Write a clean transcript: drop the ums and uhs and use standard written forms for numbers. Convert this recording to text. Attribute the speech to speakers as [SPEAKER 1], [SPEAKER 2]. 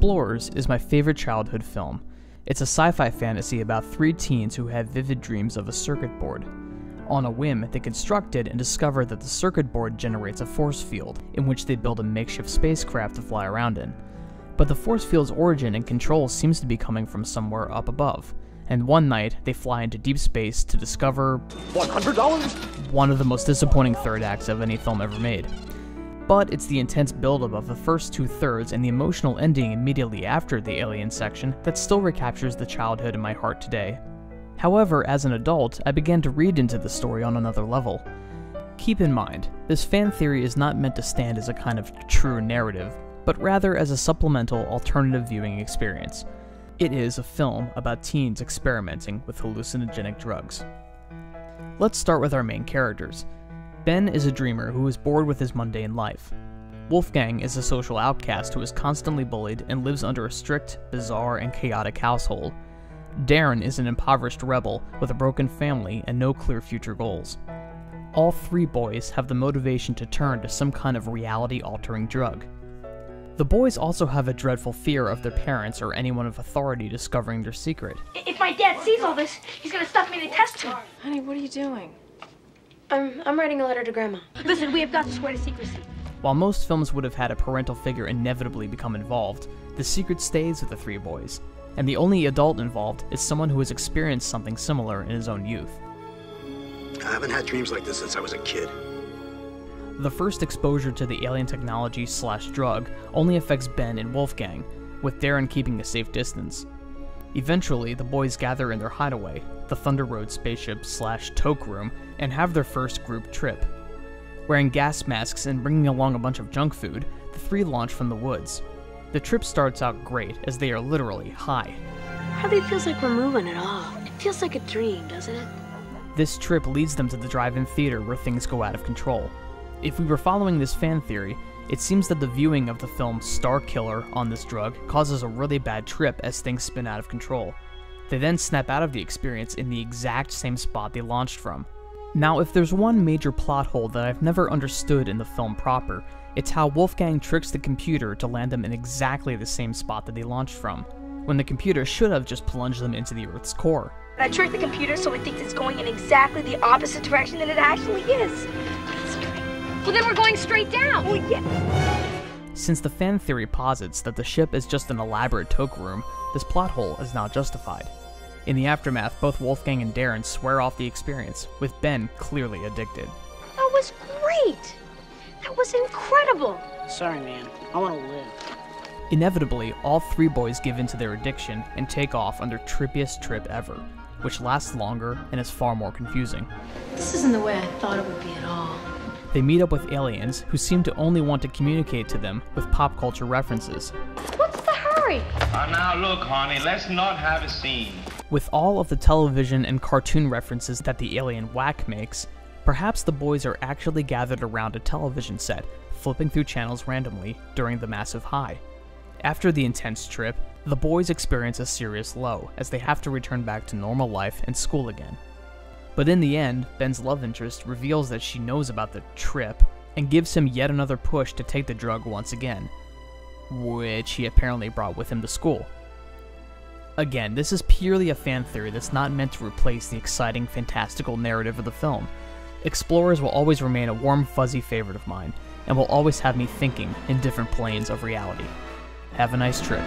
[SPEAKER 1] Explorers is my favorite childhood film. It's a sci-fi fantasy about three teens who have vivid dreams of a circuit board. On a whim, they construct it and discover that the circuit board generates a force field, in which they build a makeshift spacecraft to fly around in. But the force field's origin and control seems to be coming from somewhere up above, and one night they fly into deep space to discover $100? One of the most disappointing third acts of any film ever made. But it's the intense buildup of the first two-thirds and the emotional ending immediately after the alien section that still recaptures the childhood in my heart today. However, as an adult, I began to read into the story on another level. Keep in mind, this fan theory is not meant to stand as a kind of true narrative, but rather as a supplemental alternative viewing experience. It is a film about teens experimenting with hallucinogenic drugs. Let's start with our main characters. Ben is a dreamer who is bored with his mundane life. Wolfgang is a social outcast who is constantly bullied and lives under a strict, bizarre, and chaotic household. Darren is an impoverished rebel with a broken family and no clear future goals. All three boys have the motivation to turn to some kind of reality-altering drug. The boys also have a dreadful fear of their parents or anyone of authority discovering their secret.
[SPEAKER 2] If my dad sees all this, he's gonna stuff me in a test tube.
[SPEAKER 3] Honey, what are you doing?
[SPEAKER 2] I'm writing a letter to Grandma. Listen, we have got to swear to secrecy.
[SPEAKER 1] While most films would have had a parental figure inevitably become involved, the secret stays with the three boys, and the only adult involved is someone who has experienced something similar in his own youth.
[SPEAKER 4] I haven't had dreams like this since I was a kid.
[SPEAKER 1] The first exposure to the alien technology/drug only affects Ben and Wolfgang, with Darren keeping a safe distance. Eventually, the boys gather in their hideaway, the Thunder Road spaceship/toke room, and have their first group trip. Wearing gas masks and bringing along a bunch of junk food, the three launch from the woods. The trip starts out great, as they are literally high.
[SPEAKER 2] Hardly feels like we're moving at all. It feels like a dream, doesn't it?
[SPEAKER 1] This trip leads them to the drive-in theater where things go out of control. If we were following this fan theory, it seems that the viewing of the film Star Killer on this drug causes a really bad trip as things spin out of control. They then snap out of the experience in the exact same spot they launched from. Now, if there's one major plot hole that I've never understood in the film proper, it's how Wolfgang tricks the computer to land them in exactly the same spot that they launched from, when the computer should have just plunged them into the Earth's core.
[SPEAKER 2] I tricked the computer so it thinks it's going in exactly the opposite direction than it actually is. That's great. Well, then we're going straight down. Oh, yeah.
[SPEAKER 1] Since the fan theory posits that the ship is just an elaborate toke room, this plot hole is not justified. In the aftermath, both Wolfgang and Darren swear off the experience, with Ben clearly addicted.
[SPEAKER 2] That was great! That was incredible!
[SPEAKER 5] Sorry, man. I want to live.
[SPEAKER 1] Inevitably, all three boys give in to their addiction and take off on their trippiest trip ever, which lasts longer and is far more confusing.
[SPEAKER 2] This isn't the way I thought it would be at all.
[SPEAKER 1] They meet up with aliens who seem to only want to communicate to them with pop culture references.
[SPEAKER 2] What's the hurry?
[SPEAKER 6] Now look, honey, let's not have a scene.
[SPEAKER 1] With all of the television and cartoon references that the alien whack makes, perhaps the boys are actually gathered around a television set, flipping through channels randomly during the massive high. After the intense trip, the boys experience a serious low, as they have to return back to normal life and school again. But in the end, Ben's love interest reveals that she knows about the trip, and gives him yet another push to take the drug once again, which he apparently brought with him to school. Again, this is purely a fan theory that's not meant to replace the exciting, fantastical narrative of the film. Explorers will always remain a warm, fuzzy favorite of mine, and will always have me thinking in different planes of reality. Have a nice trip.